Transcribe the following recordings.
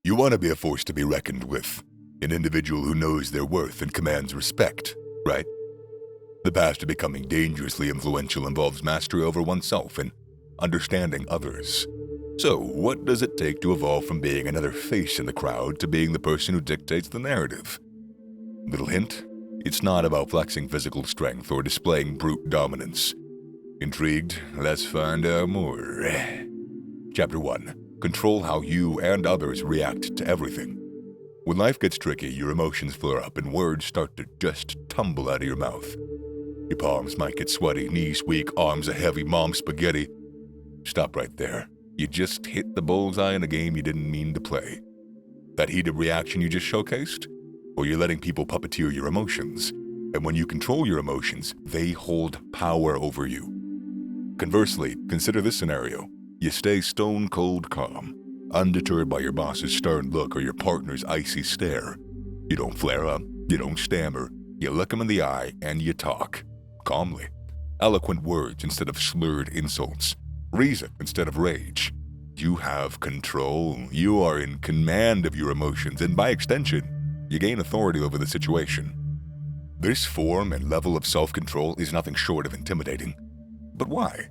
You want to be a force to be reckoned with, an individual who knows their worth and commands respect, right? The path to becoming dangerously influential involves mastery over oneself and understanding others. So, what does it take to evolve from being another face in the crowd to being the person who dictates the narrative? Little hint, it's not about flexing physical strength or displaying brute dominance. Intrigued? Let's find out more. Chapter 1. Control how you and others react to everything. When life gets tricky, your emotions flare up and words start to just tumble out of your mouth. Your palms might get sweaty, knees weak, arms a heavy mom spaghetti. Stop right there. You just hit the bullseye in a game you didn't mean to play. That heated reaction you just showcased? Or you're letting people puppeteer your emotions. And when you control your emotions, they hold power over you. Conversely, consider this scenario. You stay stone cold calm, undeterred by your boss's stern look or your partner's icy stare. You don't flare up, you don't stammer, you look them in the eye and you talk. Calmly. Eloquent words instead of slurred insults. Reason instead of rage. You have control. You are in command of your emotions, and by extension, you gain authority over the situation. This form and level of self-control is nothing short of intimidating. But why?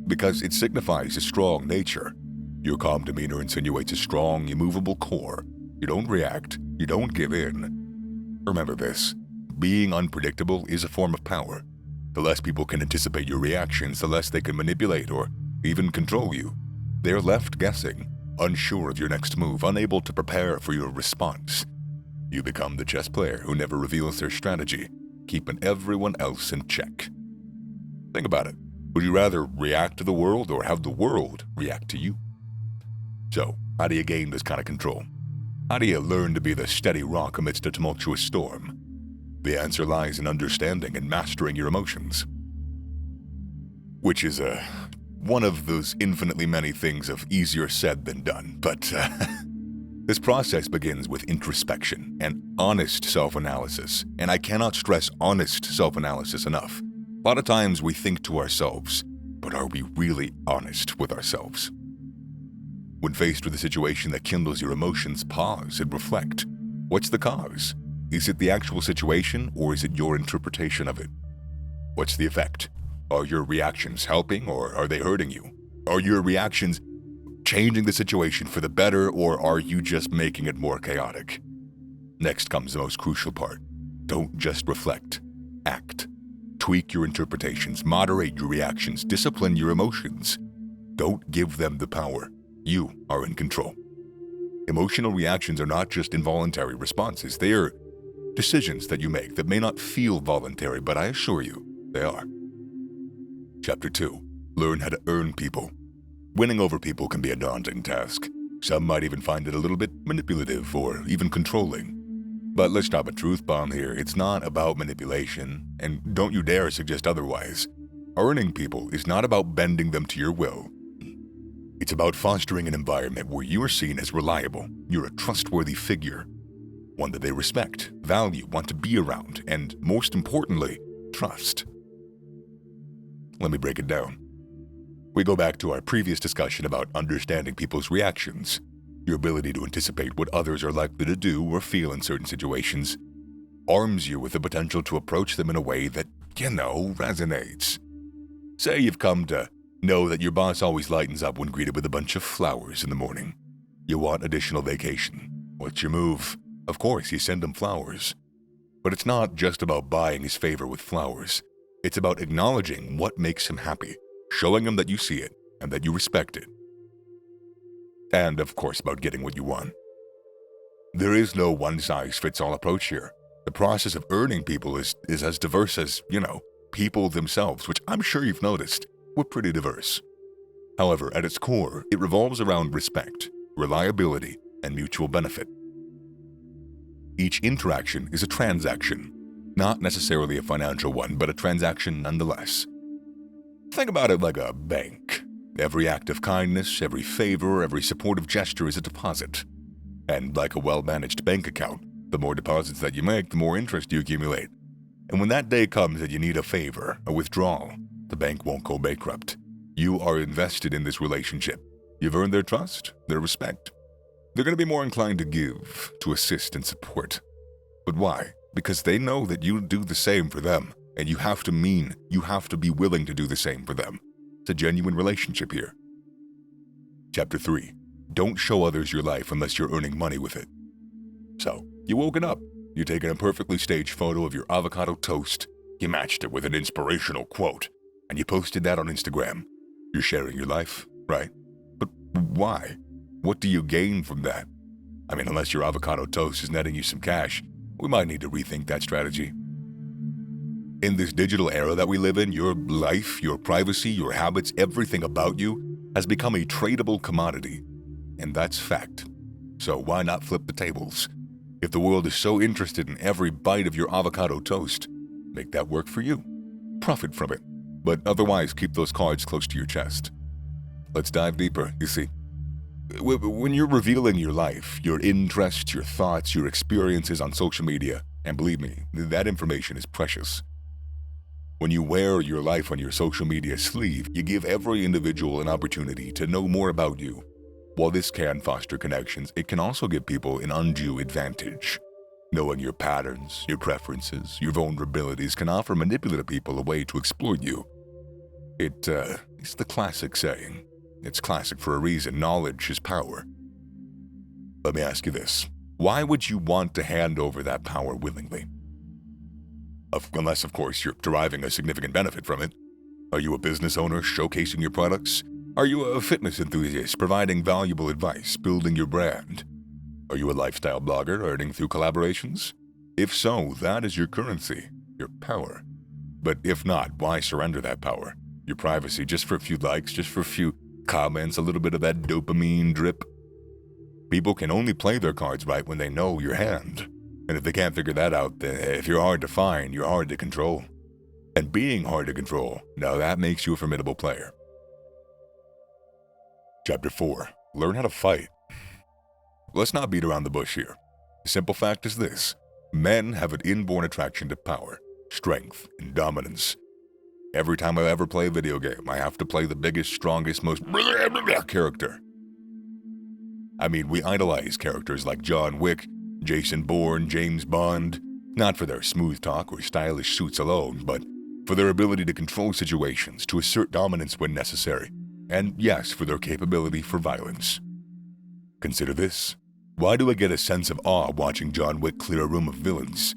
Because it signifies a strong nature. Your calm demeanor insinuates a strong, immovable core. You don't react. You don't give in. Remember this. Being unpredictable is a form of power. The less people can anticipate your reactions, the less they can manipulate or even control you. They're left guessing, unsure of your next move, unable to prepare for your response. You become the chess player who never reveals their strategy, keeping everyone else in check. Think about it. Would you rather react to the world or have the world react to you? So, how do you gain this kind of control? How do you learn to be the steady rock amidst a tumultuous storm? The answer lies in understanding and mastering your emotions. Which is one of those infinitely many things of easier said than done, but this process begins with introspection and honest self-analysis, and I cannot stress honest self-analysis enough. A lot of times we think to ourselves, but are we really honest with ourselves? When faced with a situation that kindles your emotions, pause and reflect. What's the cause? Is it the actual situation, or is it your interpretation of it? What's the effect? Are your reactions helping, or are they hurting you? Are your reactions changing the situation for the better, or are you just making it more chaotic? Next comes the most crucial part. Don't just reflect. Act. Tweak your interpretations, moderate your reactions, discipline your emotions. Don't give them the power. You are in control. Emotional reactions are not just involuntary responses. They are decisions that you make that may not feel voluntary, but I assure you, they are. Chapter 2. Learn how to earn people. Winning over people can be a daunting task. Some might even find it a little bit manipulative or even controlling. But let's drop a truth bomb here. It's not about manipulation, and don't you dare suggest otherwise. Earning people is not about bending them to your will. It's about fostering an environment where you are seen as reliable. You're a trustworthy figure, one that they respect, value, want to be around, and most importantly, trust. Let me break it down. We go back to our previous discussion about understanding people's reactions. Your ability to anticipate what others are likely to do or feel in certain situations arms you with the potential to approach them in a way that, resonates. Say you've come to know that your boss always lightens up when greeted with a bunch of flowers in the morning. You want additional vacation. What's your move? Of course, you send him flowers. But it's not just about buying his favor with flowers. It's about acknowledging what makes him happy, showing him that you see it and that you respect it. And, of course, about getting what you want. There is no one-size-fits-all approach here. The process of earning people is as diverse as, people themselves, which I'm sure you've noticed. We're pretty diverse. However, at its core, it revolves around respect, reliability, and mutual benefit. Each interaction is a transaction, not necessarily a financial one, but a transaction nonetheless. Think about it like a bank. Every act of kindness, every favor, every supportive gesture is a deposit. And like a well-managed bank account, the more deposits that you make, the more interest you accumulate. And when that day comes that you need a favor, a withdrawal, the bank won't go bankrupt. You are invested in this relationship. You've earned their trust, their respect. They're going to be more inclined to give, to assist and support. But why? Because they know that you do the same for them, and you have to be willing to do the same for them. It's a genuine relationship here. Chapter 3. Don't show others your life unless you're earning money with it. So, you woken up. You're taking a perfectly staged photo of your avocado toast. You matched it with an inspirational quote, and you posted that on Instagram. You're sharing your life, right? But why? What do you gain from that? I mean, unless your avocado toast is netting you some cash, we might need to rethink that strategy. In this digital era that we live in, your life, your privacy, your habits, everything about you has become a tradable commodity. And that's fact. So why not flip the tables? If the world is so interested in every bite of your avocado toast, make that work for you. Profit from it. But otherwise, keep those cards close to your chest. Let's dive deeper, you see. When you're revealing your life, your interests, your thoughts, your experiences on social media, and believe me, that information is precious. When you wear your life on your social media sleeve, you give every individual an opportunity to know more about you. While this can foster connections, it can also give people an undue advantage. Knowing your patterns, your preferences, your vulnerabilities can offer manipulative people a way to exploit you. It's the classic saying. It's classic for a reason. Knowledge is power. Let me ask you this. Why would you want to hand over that power willingly? Unless, of course, you're deriving a significant benefit from it. Are you a business owner showcasing your products? Are you a fitness enthusiast providing valuable advice, building your brand? Are you a lifestyle blogger earning through collaborations? If so, that is your currency, your power. But if not, why surrender that power? Your privacy just for a few likes, just for a few comments, a little bit of that dopamine drip? People can only play their cards right when they know your hand. And if they can't figure that out, then if you're hard to find, you're hard to control. And being hard to control, now that makes you a formidable player. Chapter 4. Learn how to fight. Let's not beat around the bush here. The simple fact is this. Men have an inborn attraction to power, strength, and dominance. Every time I ever play a video game, I have to play the biggest, strongest, most character. I mean, we idolize characters like John Wick, Jason Bourne, James Bond, not for their smooth talk or stylish suits alone, but for their ability to control situations, to assert dominance when necessary, and yes, for their capability for violence. Consider this. Why do I get a sense of awe watching John Wick clear a room of villains?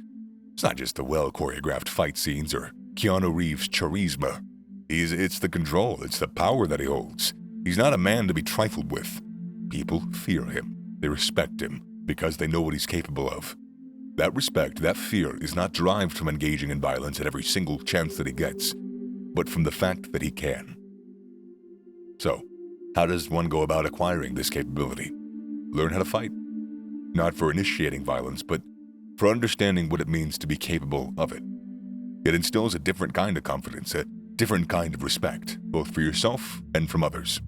It's not just the well-choreographed fight scenes or Keanu Reeves' charisma. It's the control, it's the power that he holds. He's not a man to be trifled with. People fear him. They respect him because they know what he's capable of. That respect, that fear is not derived from engaging in violence at every single chance that he gets, but from the fact that he can. So, how does one go about acquiring this capability? Learn how to fight. Not for initiating violence, but for understanding what it means to be capable of it. It instills a different kind of confidence, a different kind of respect, both for yourself and from others.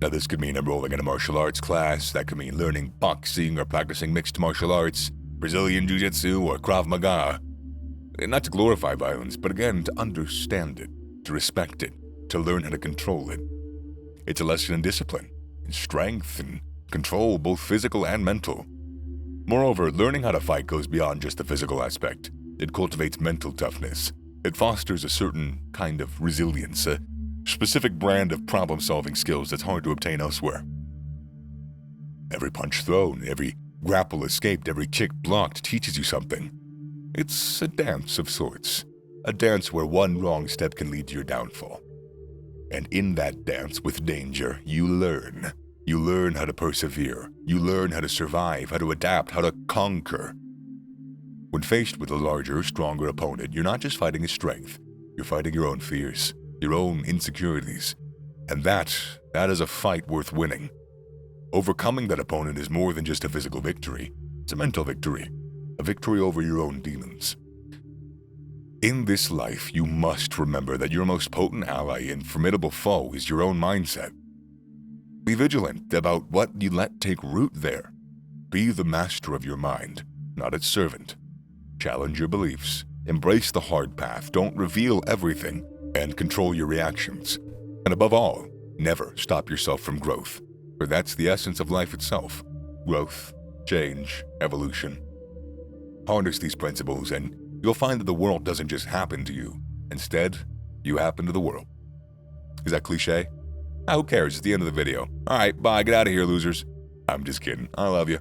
Now, this could mean enrolling in a martial arts class, that could mean learning boxing or practicing mixed martial arts, Brazilian Jiu-Jitsu or Krav Maga. Not to glorify violence, but again, to understand it, to respect it, to learn how to control it. It's a lesson in discipline, in strength, and control, both physical and mental. Moreover, learning how to fight goes beyond just the physical aspect. It cultivates mental toughness. It fosters a certain kind of resilience, a specific brand of problem-solving skills that's hard to obtain elsewhere. Every punch thrown, every grapple escaped, every kick blocked teaches you something. It's a dance of sorts, a dance where one wrong step can lead to your downfall. And in that dance with danger, you learn. You learn how to persevere. You learn how to survive, how to adapt, how to conquer. When faced with a larger, stronger opponent, you're not just fighting his strength. You're fighting your own fears, your own insecurities. And that is a fight worth winning. Overcoming that opponent is more than just a physical victory. It's a mental victory, a victory over your own demons. In this life, you must remember that your most potent ally and formidable foe is your own mindset. Be vigilant about what you let take root there. Be the master of your mind, not its servant. Challenge your beliefs. Embrace the hard path. Don't reveal everything, and control your reactions. And above all, never stop yourself from growth. For that's the essence of life itself: growth, change, evolution. Harness these principles and you'll find that the world doesn't just happen to you. Instead, you happen to the world. Is that cliche? Who cares? It's the end of the video. Alright, bye, get out of here, losers. I'm just kidding. I love you.